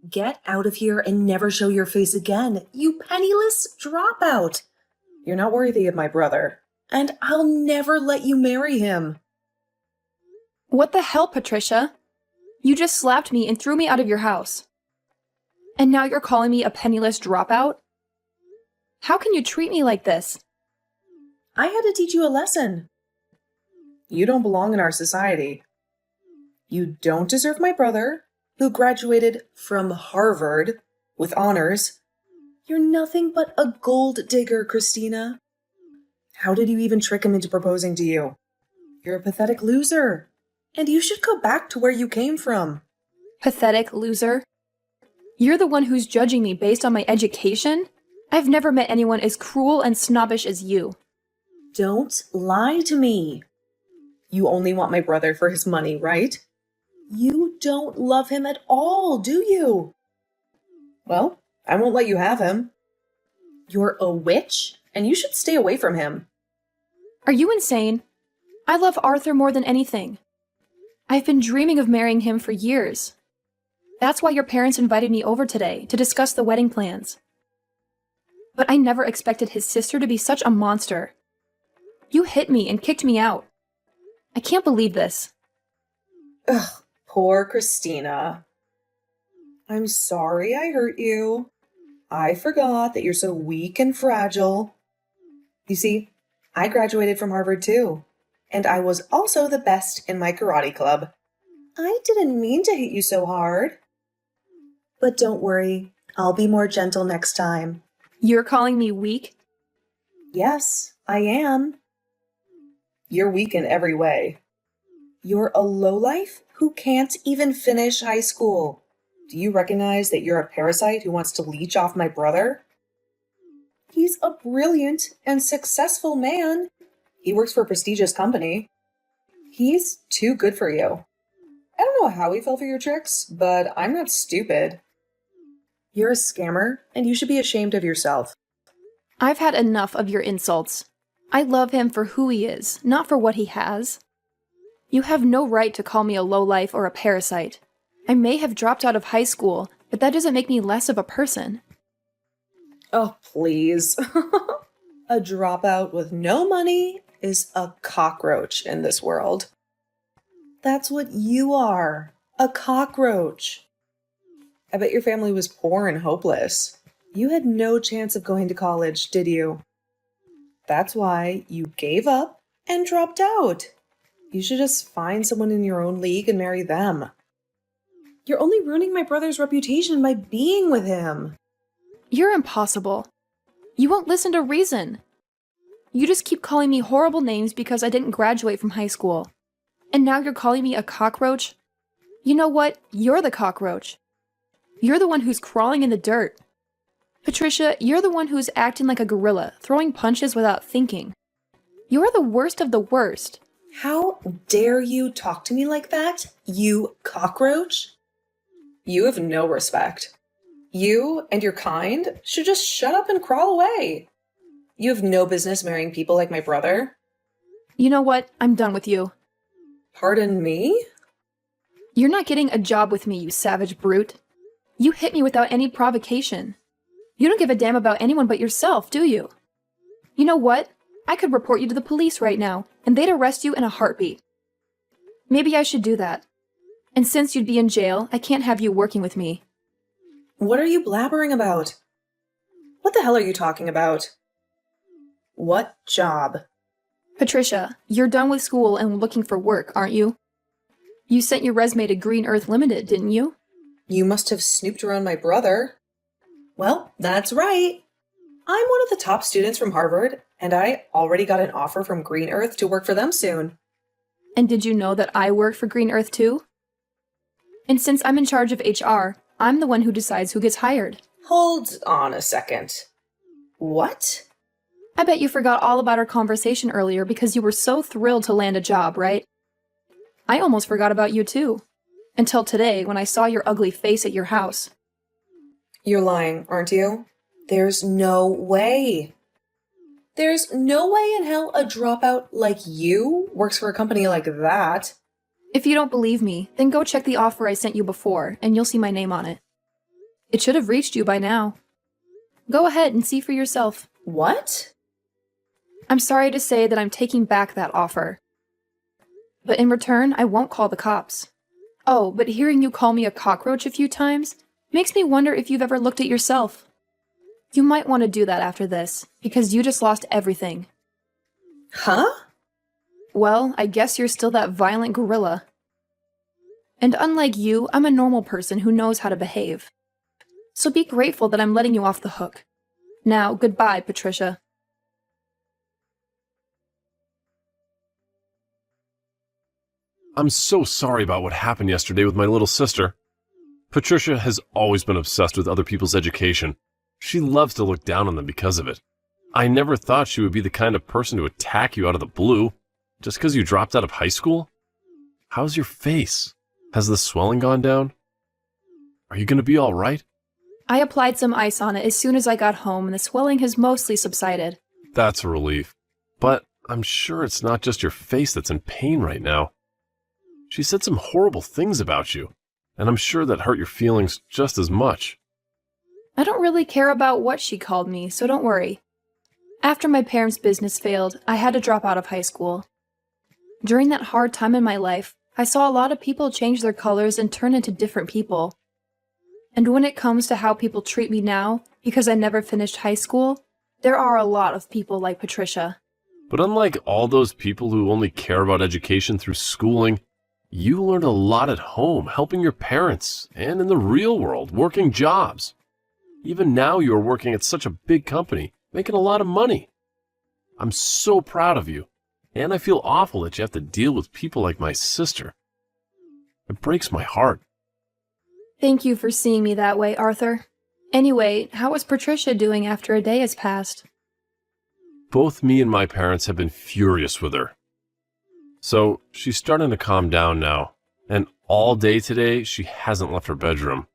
Get out of here and never show your face again, you penniless dropout. You're not worthy of my brother, and I'll never let you marry him. What the hell, Patricia? You just slapped me and threw me out of your house. And now you're calling me a penniless dropout? How can you treat me like this? I had to teach you a lesson. You don't belong in our society. You don't deserve my brother, who graduated from Harvard with honors. You're nothing but a gold digger, Christina. How did you even trick him into proposing to you? You're a pathetic loser, and you should go back to where you came from. Pathetic loser? You're the one who's judging me based on my education? I've never met anyone as cruel and snobbish as you. Don't lie to me. You only want my brother for his money, right? You don't love him at all, do you? Well, I won't let you have him. You're a witch, and you should stay away from him. Are you insane? I love Arthur more than anything. I've been dreaming of marrying him for years. That's why your parents invited me over today to discuss the wedding plans. But I never expected his sister to be such a monster. You hit me and kicked me out. I can't believe this. Ugh, poor Christina. I'm sorry I hurt you. I forgot that you're so weak and fragile. You see, I graduated from Harvard too, and I was also the best in my karate club. I didn't mean to hit you so hard. But don't worry, I'll be more gentle next time. You're calling me weak? Yes, I am. You're weak in every way. You're a lowlife who can't even finish high school. Do you recognize that you're a parasite who wants to leech off my brother? He's a brilliant and successful man. He works for a prestigious company. He's too good for you. I don't know how he fell for your tricks, but I'm not stupid. You're a scammer, and you should be ashamed of yourself. I've had enough of your insults. I love him for who he is, not for what he has. You have no right to call me a lowlife or a parasite. I may have dropped out of high school, but that doesn't make me less of a person. Oh, please. A dropout with no money is a cockroach in this world. That's what you are, a cockroach. I bet your family was poor and hopeless. You had no chance of going to college, did you? That's why you gave up and dropped out. You should just find someone in your own league and marry them. You're only ruining my brother's reputation by being with him. You're impossible. You won't listen to reason. You just keep calling me horrible names because I didn't graduate from high school. And now you're calling me a cockroach? You know what? You're the cockroach. You're the one who's crawling in the dirt. Patricia, you're the one who's acting like a gorilla, throwing punches without thinking. You're the worst of the worst. How dare you talk to me like that, you cockroach? You have no respect. You and your kind should just shut up and crawl away. You have no business marrying people like my brother. You know what? I'm done with you. Pardon me? You're not getting a job with me, you savage brute. You hit me without any provocation. You don't give a damn about anyone but yourself, do you? You know what? I could report you to the police right now, and they'd arrest you in a heartbeat. Maybe I should do that. And since you'd be in jail, I can't have you working with me. What are you blabbering about? What the hell are you talking about? What job? Patricia, you're done with school and looking for work, aren't you? You sent your resume to Green Earth Limited, didn't you? You must have snooped around my brother. Well, that's right. I'm one of the top students from Harvard, and I already got an offer from Green Earth to work for them soon. And did you know that I work for Green Earth too? And since I'm in charge of HR, I'm the one who decides who gets hired. Hold on a second. What? I bet you forgot all about our conversation earlier because you were so thrilled to land a job, right? I almost forgot about you too. Until today, when I saw your ugly face at your house. You're lying, aren't you? There's no way. There's no way in hell a dropout like you works for a company like that. If you don't believe me, then go check the offer I sent you before, and you'll see my name on it. It should have reached you by now. Go ahead and see for yourself. What? I'm sorry to say that I'm taking back that offer. But in return, I won't call the cops. Oh, but hearing you call me a cockroach a few times makes me wonder if you've ever looked at yourself. You might want to do that after this, because you just lost everything. Huh? Well, I guess you're still that violent gorilla. And unlike you, I'm a normal person who knows how to behave. So be grateful that I'm letting you off the hook. Now, goodbye, Patricia. I'm so sorry about what happened yesterday with my little sister. Patricia has always been obsessed with other people's education. She loves to look down on them because of it. I never thought she would be the kind of person to attack you out of the blue, just because you dropped out of high school. How's your face? Has the swelling gone down? Are you going to be all right? I applied some ice on it as soon as I got home, and the swelling has mostly subsided. That's a relief. But I'm sure it's not just your face that's in pain right now. She said some horrible things about you, and I'm sure that hurt your feelings just as much. I don't really care about what she called me, so don't worry. After my parents' business failed, I had to drop out of high school. During that hard time in my life, I saw a lot of people change their colors and turn into different people. And when it comes to how people treat me now, because I never finished high school, there are a lot of people like Patricia. But unlike all those people who only care about education through schooling, you learned a lot at home, helping your parents, and in the real world, working jobs. Even now you are working at such a big company, making a lot of money. I'm so proud of you, and I feel awful that you have to deal with people like my sister. It breaks my heart. Thank you for seeing me that way, Arthur. Anyway, how is Patricia doing after a day has passed? Both me and my parents have been furious with her. So she's starting to calm down now, and all day today she hasn't left her bedroom.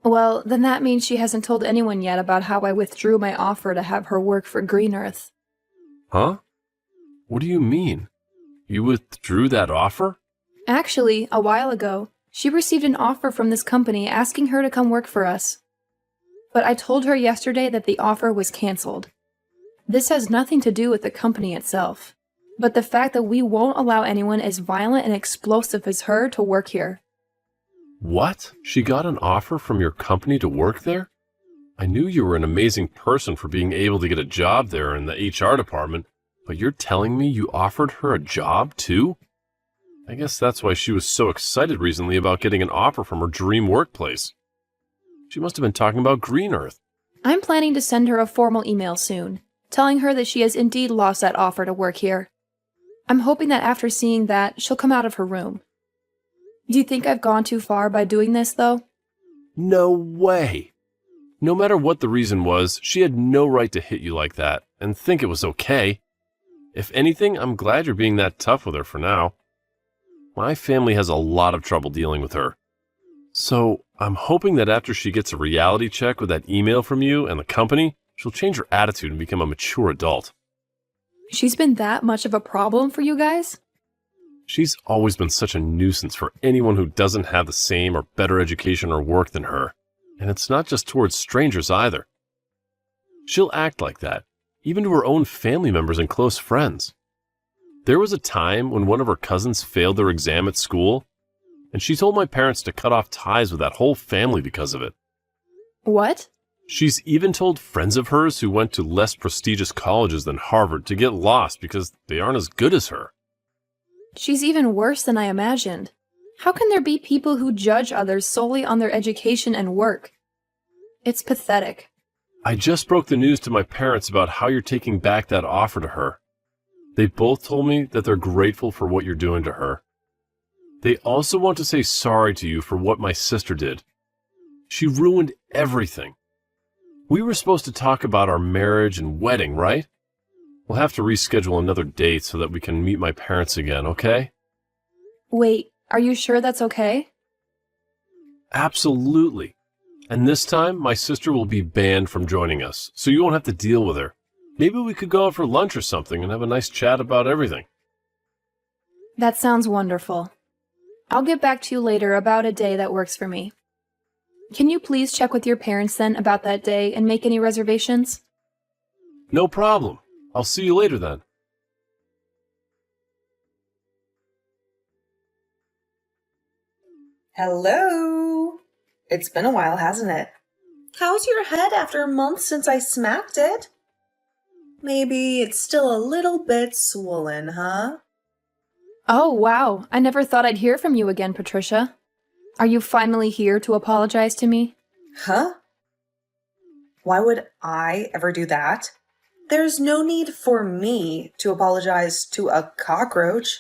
Well, then that means she hasn't told anyone yet about how I withdrew my offer to have her work for Green Earth. Huh? What do you mean? You withdrew that offer? Actually, a while ago, she received an offer from this company asking her to come work for us. But I told her yesterday that the offer was canceled. This has nothing to do with the company itself, but the fact that we won't allow anyone as violent and explosive as her to work here. What? She got an offer from your company to work there? I knew you were an amazing person for being able to get a job there in the HR department, but you're telling me you offered her a job too? I guess that's why she was so excited recently about getting an offer from her dream workplace. She must have been talking about Green Earth. I'm planning to send her a formal email soon, telling her that she has indeed lost that offer to work here. I'm hoping that after seeing that, she'll come out of her room. Do you think I've gone too far by doing this, though? No way! No matter what the reason was, she had no right to hit you like that and think it was okay. If anything, I'm glad you're being that tough with her for now. My family has a lot of trouble dealing with her. So, I'm hoping that after she gets a reality check with that email from you and the company, she'll change her attitude and become a mature adult. She's been that much of a problem for you guys? She's always been such a nuisance for anyone who doesn't have the same or better education or work than her. And it's not just towards strangers either. She'll act like that, even to her own family members and close friends. There was a time when one of her cousins failed their exam at school, and she told my parents to cut off ties with that whole family because of it. What? She's even told friends of hers who went to less prestigious colleges than Harvard to get lost because they aren't as good as her. She's even worse than I imagined. How can there be people who judge others solely on their education and work? It's pathetic. I just broke the news to my parents about how you're taking back that offer to her. They both told me that they're grateful for what you're doing to her. They also want to say sorry to you for what my sister did. She ruined everything. We were supposed to talk about our marriage and wedding, right? We'll have to reschedule another date so that we can meet my parents again, okay? Wait, are you sure that's okay? Absolutely. And this time, my sister will be banned from joining us, so you won't have to deal with her. Maybe we could go out for lunch or something and have a nice chat about everything. That sounds wonderful. I'll get back to you later about a day that works for me. Can you please check with your parents then about that day and make any reservations? No problem. I'll see you later then. Hello. It's been a while, hasn't it? How's your head after a month since I smacked it? Maybe it's still a little bit swollen, huh? Oh, wow. I never thought I'd hear from you again, Patricia. Are you finally here to apologize to me? Huh? Why would I ever do that? There's no need for me to apologize to a cockroach.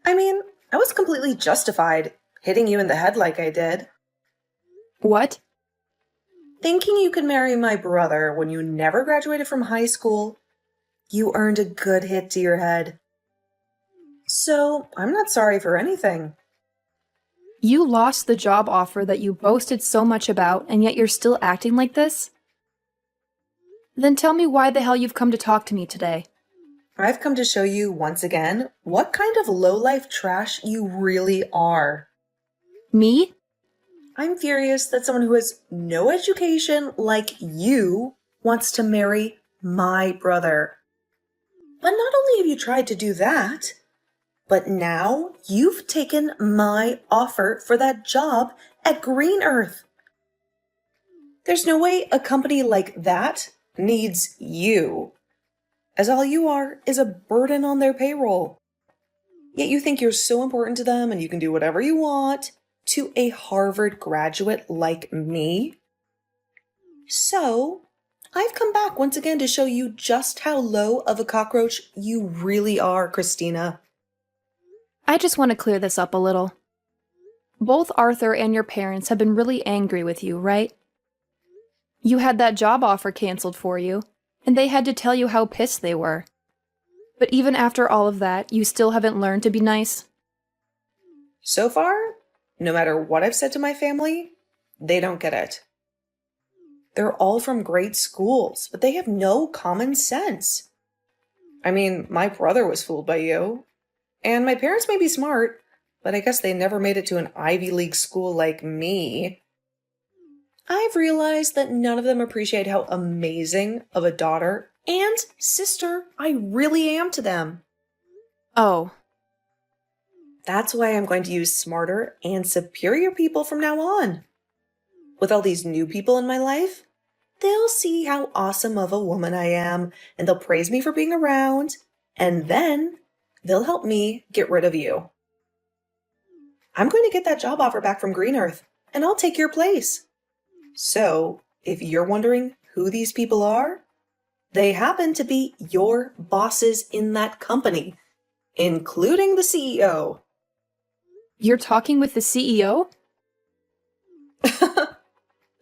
I mean, I was completely justified hitting you in the head like I did. What? Thinking you could marry my brother when you never graduated from high school, you earned a good hit to your head. So, I'm not sorry for anything. You lost the job offer that you boasted so much about, and yet you're still acting like this? Then tell me why the hell you've come to talk to me today. I've come to show you once again what kind of low-life trash you really are. Me? I'm furious that someone who has no education like you wants to marry my brother. But not only have you tried to do that, but now you've taken my offer for that job at Green Earth. There's no way a company like that needs you, as all you are is a burden on their payroll. Yet you think you're so important to them and you can do whatever you want to a Harvard graduate like me. So, I've come back once again to show you just how low of a cockroach you really are, Christina. I just want to clear this up a little. Both Arthur and your parents have been really angry with you, right? You had that job offer canceled for you, and they had to tell you how pissed they were. But even after all of that, you still haven't learned to be nice? So far, no matter what I've said to my family, they don't get it. They're all from great schools, but they have no common sense. I mean, my brother was fooled by you. And my parents may be smart, but I guess they never made it to an Ivy League school like me. I've realized that none of them appreciate how amazing of a daughter and sister I really am to them. Oh. That's why I'm going to use smarter and superior people from now on. With all these new people in my life, they'll see how awesome of a woman I am, and they'll praise me for being around, and then they'll help me get rid of you. I'm going to get that job offer back from Green Earth, and I'll take your place. So, if you're wondering who these people are, they happen to be your bosses in that company, including the CEO. You're talking with the CEO?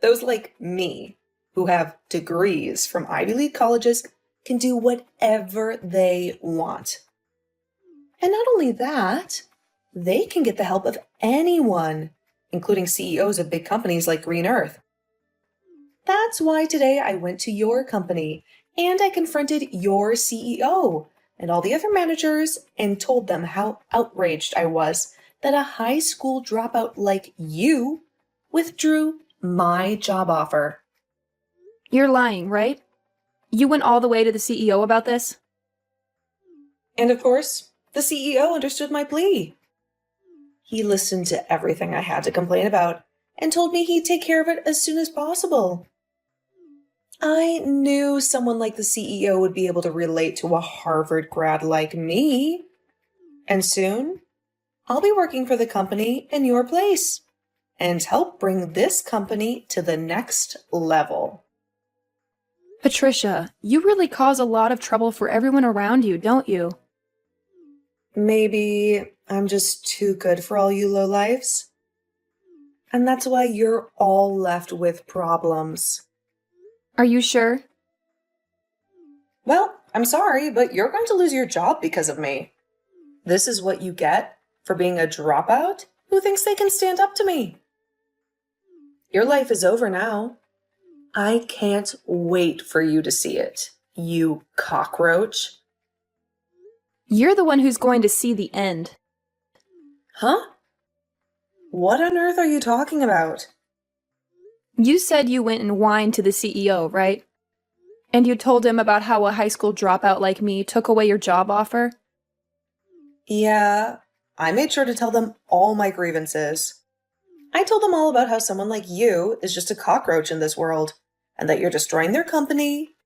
Those like me, who have degrees from Ivy League colleges, can do whatever they want. And not only that, they can get the help of anyone, including CEOs of big companies like Green Earth. That's why today I went to your company and I confronted your CEO and all the other managers and told them how outraged I was that a high school dropout like you withdrew my job offer. You're lying, right? You went all the way to the CEO about this? And of course, the CEO understood my plea. He listened to everything I had to complain about and told me he'd take care of it as soon as possible. I knew someone like the CEO would be able to relate to a Harvard grad like me. And soon, I'll be working for the company in your place and help bring this company to the next level. Patricia, you really cause a lot of trouble for everyone around you, don't you? Maybe I'm just too good for all you lowlifes. And that's why you're all left with problems. Are you sure? Well, I'm sorry, but you're going to lose your job because of me. This is what you get for being a dropout who thinks they can stand up to me. Your life is over now. I can't wait for you to see it, you cockroach. You're the one who's going to see the end. Huh? What on earth are you talking about? You said you went and whined to the CEO, right? And you told him about how a high school dropout like me took away your job offer? Yeah, I made sure to tell them all my grievances. I told them all about how someone like you is just a cockroach in this world, and that you're destroying their company.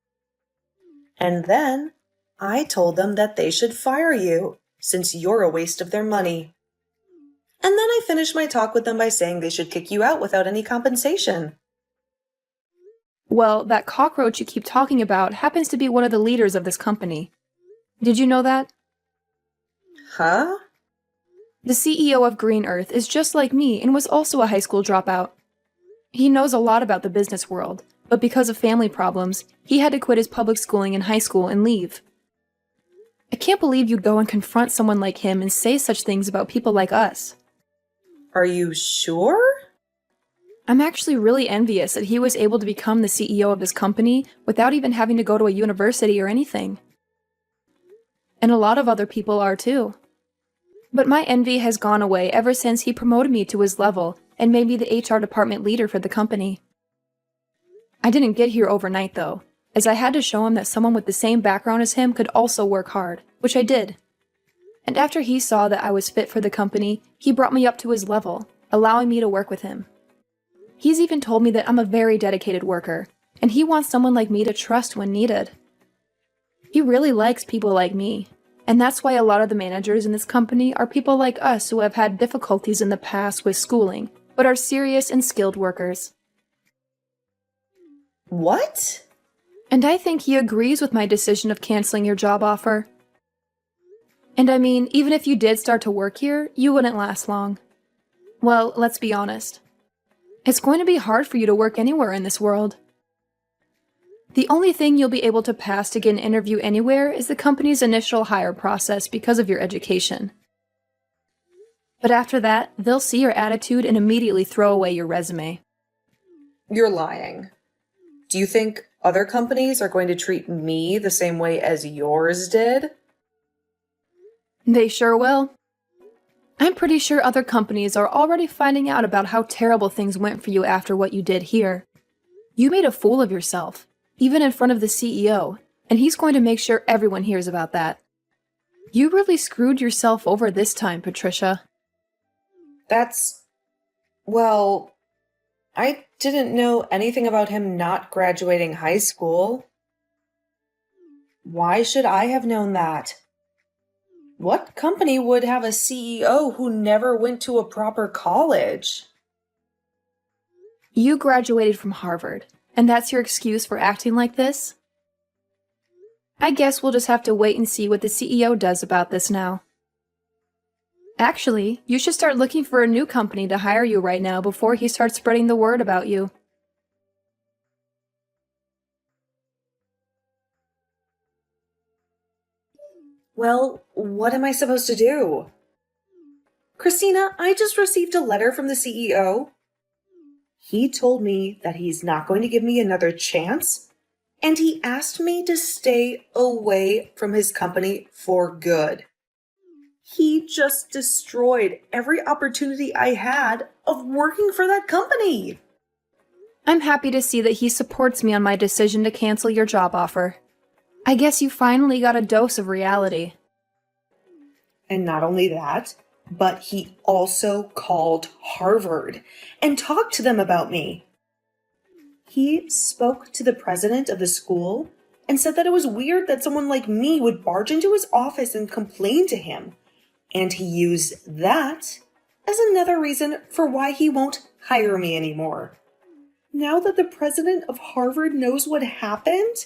And then I told them that they should fire you, since you're a waste of their money. And then I finished my talk with them by saying they should kick you out without any compensation. Well, that cockroach you keep talking about happens to be one of the leaders of this company. Did you know that? Huh? The CEO of Green Earth is just like me and was also a high school dropout. He knows a lot about the business world, but because of family problems, he had to quit his public schooling in high school and leave. I can't believe you'd go and confront someone like him and say such things about people like us. Are you sure? I'm actually really envious that he was able to become the CEO of his company without even having to go to a university or anything. And a lot of other people are too. But my envy has gone away ever since he promoted me to his level and made me the HR department leader for the company. I didn't get here overnight though, as I had to show him that someone with the same background as him could also work hard, which I did. And after he saw that I was fit for the company, he brought me up to his level, allowing me to work with him. He's even told me that I'm a very dedicated worker, and he wants someone like me to trust when needed. He really likes people like me, and that's why a lot of the managers in this company are people like us who have had difficulties in the past with schooling, but are serious and skilled workers. What? And I think he agrees with my decision of canceling your job offer. And I mean, even if you did start to work here, you wouldn't last long. Well, let's be honest. It's going to be hard for you to work anywhere in this world. The only thing you'll be able to pass to get an interview anywhere is the company's initial hire process because of your education. But after that, they'll see your attitude and immediately throw away your resume. You're lying. Do you think other companies are going to treat me the same way as yours did? They sure will. I'm pretty sure other companies are already finding out about how terrible things went for you after what you did here. You made a fool of yourself, even in front of the CEO, and he's going to make sure everyone hears about that. You really screwed yourself over this time, Patricia. Well, I didn't know anything about him not graduating high school. Why should I have known that? What company would have a CEO who never went to a proper college? You graduated from Harvard, and that's your excuse for acting like this? I guess we'll just have to wait and see what the CEO does about this now. Actually, you should start looking for a new company to hire you right now before he starts spreading the word about you. Well, what am I supposed to do? Christina, I just received a letter from the CEO. He told me that he's not going to give me another chance, and he asked me to stay away from his company for good. He just destroyed every opportunity I had of working for that company. I'm happy to see that he supports me on my decision to cancel your job offer. I guess you finally got a dose of reality. And not only that, but he also called Harvard and talked to them about me. He spoke to the president of the school and said that it was weird that someone like me would barge into his office and complain to him. And he used that as another reason for why he won't hire me anymore. Now that the president of Harvard knows what happened,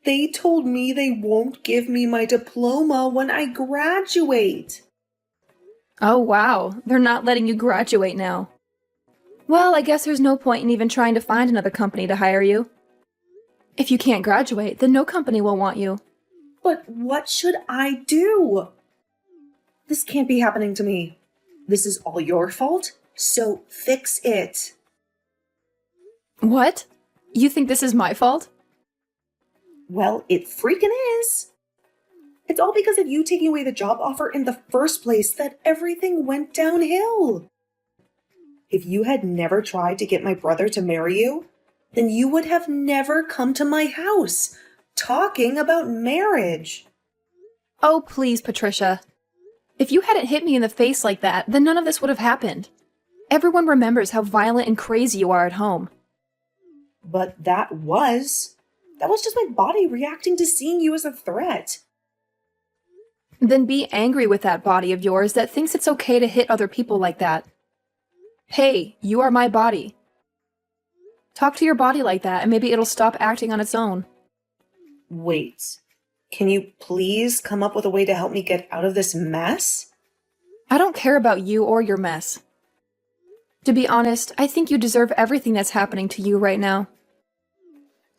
they told me they won't give me my diploma when I graduate. Oh wow, they're not letting you graduate now. Well, I guess there's no point in even trying to find another company to hire you. If you can't graduate, then no company will want you. But what should I do? This can't be happening to me. This is all your fault, so fix it. What? You think this is my fault? Well, it freaking is. It's all because of you taking away the job offer in the first place that everything went downhill. If you had never tried to get my brother to marry you, then you would have never come to my house talking about marriage. Oh, please, Patricia. If you hadn't hit me in the face like that, then none of this would have happened. Everyone remembers how violent and crazy you are at home. But that was just my body reacting to seeing you as a threat. Then be angry with that body of yours that thinks it's okay to hit other people like that. Hey, you are my body. Talk to your body like that and maybe it'll stop acting on its own. Wait, can you please come up with a way to help me get out of this mess? I don't care about you or your mess. To be honest, I think you deserve everything that's happening to you right now.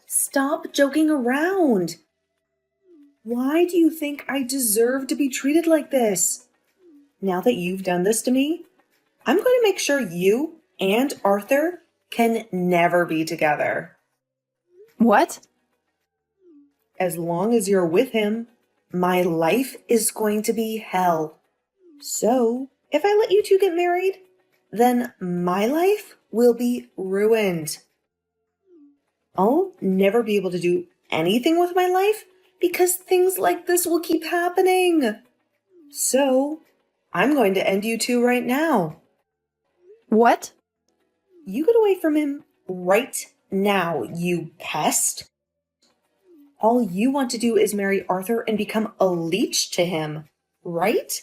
Stop joking around. Why do you think I deserve to be treated like this? Now that you've done this to me, I'm going to make sure you and Arthur can never be together. What? As long as you're with him, my life is going to be hell. So, if I let you two get married, then my life will be ruined. I'll never be able to do anything with my life because things like this will keep happening. So, I'm going to end you two right now. What? You get away from him right now, you pest. All you want to do is marry Arthur and become a leech to him, right?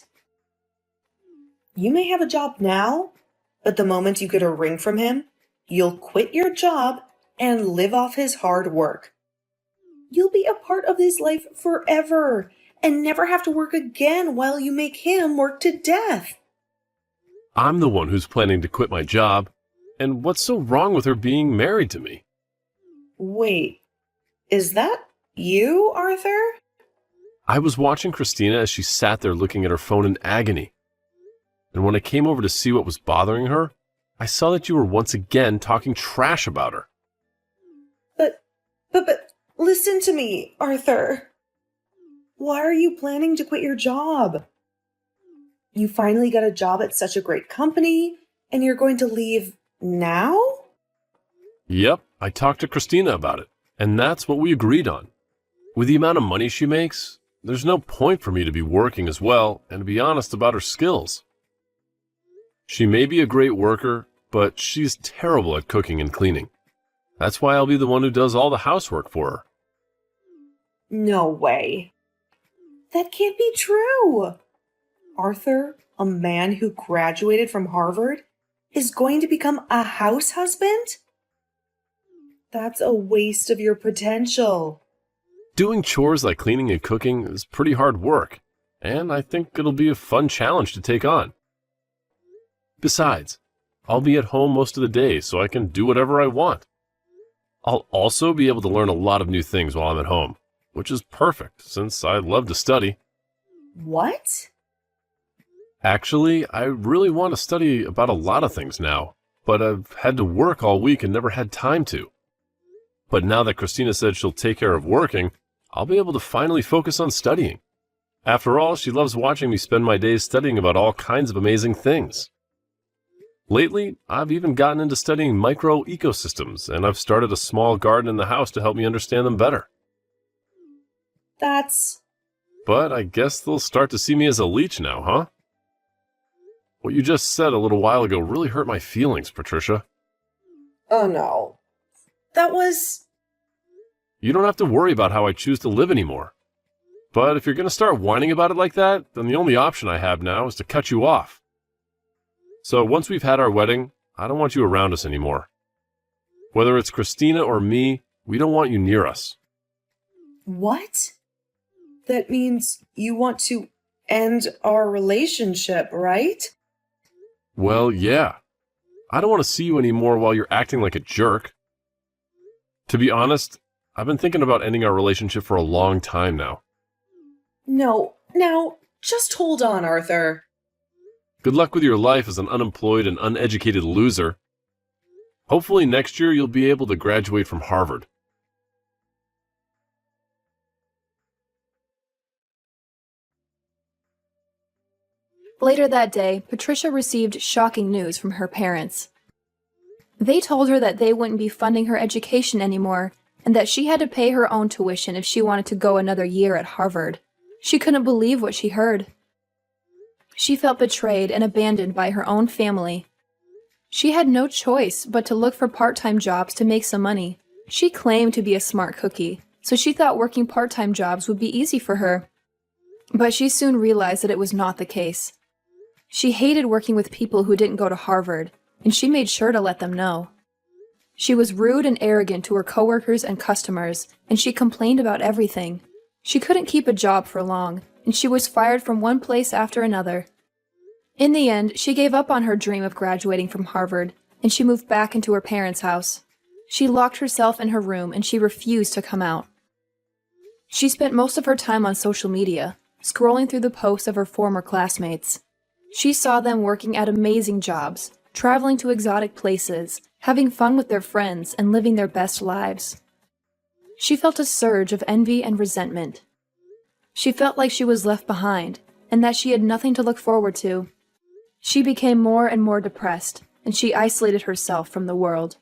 You may have a job now, but the moment you get a ring from him, you'll quit your job and live off his hard work. You'll be a part of his life forever and never have to work again while you make him work to death. I'm the one who's planning to quit my job. And what's so wrong with her being married to me? Wait, is that you, Arthur? I was watching Christina as she sat there looking at her phone in agony. And when I came over to see what was bothering her, I saw that you were once again talking trash about her. But listen to me, Arthur. Why are you planning to quit your job? You finally got a job at such a great company, and you're going to leave now? Yep, I talked to Christina about it, and that's what we agreed on. With the amount of money she makes, there's no point for me to be working as well and to be honest about her skills. She may be a great worker, but she's terrible at cooking and cleaning. That's why I'll be the one who does all the housework for her. No way. That can't be true. Arthur, a man who graduated from Harvard, is going to become a house husband? That's a waste of your potential. Doing chores like cleaning and cooking is pretty hard work, and I think it'll be a fun challenge to take on. Besides, I'll be at home most of the day, so I can do whatever I want. I'll also be able to learn a lot of new things while I'm at home, which is perfect since I love to study. What? Actually, I really want to study about a lot of things now, but I've had to work all week and never had time to. But now that Christina said she'll take care of working, I'll be able to finally focus on studying. After all, she loves watching me spend my days studying about all kinds of amazing things. Lately, I've even gotten into studying micro-ecosystems, and I've started a small garden in the house to help me understand them better. But I guess they'll start to see me as a leech now, huh? What you just said a little while ago really hurt my feelings, Patricia. Oh no. You don't have to worry about how I choose to live anymore. But if you're going to start whining about it like that, then the only option I have now is to cut you off. So once we've had our wedding, I don't want you around us anymore. Whether it's Christina or me, we don't want you near us. What? That means you want to end our relationship, right? Well, yeah. I don't want to see you anymore while you're acting like a jerk. To be honest, I've been thinking about ending our relationship for a long time now. No, now, just hold on, Arthur. Good luck with your life as an unemployed and uneducated loser. Hopefully next year you'll be able to graduate from Harvard. Later that day, Patricia received shocking news from her parents. They told her that they wouldn't be funding her education anymore, and that she had to pay her own tuition if she wanted to go another year at Harvard. She couldn't believe what she heard. She felt betrayed and abandoned by her own family. She had no choice but to look for part-time jobs to make some money. She claimed to be a smart cookie, so she thought working part-time jobs would be easy for her. But she soon realized that it was not the case. She hated working with people who didn't go to Harvard, and she made sure to let them know. She was rude and arrogant to her coworkers and customers, and she complained about everything. She couldn't keep a job for long, and she was fired from one place after another. In the end, she gave up on her dream of graduating from Harvard, and she moved back into her parents' house. She locked herself in her room, and she refused to come out. She spent most of her time on social media, scrolling through the posts of her former classmates. She saw them working at amazing jobs, traveling to exotic places, having fun with their friends, and living their best lives. She felt a surge of envy and resentment. She felt like she was left behind, and that she had nothing to look forward to. She became more and more depressed, and she isolated herself from the world.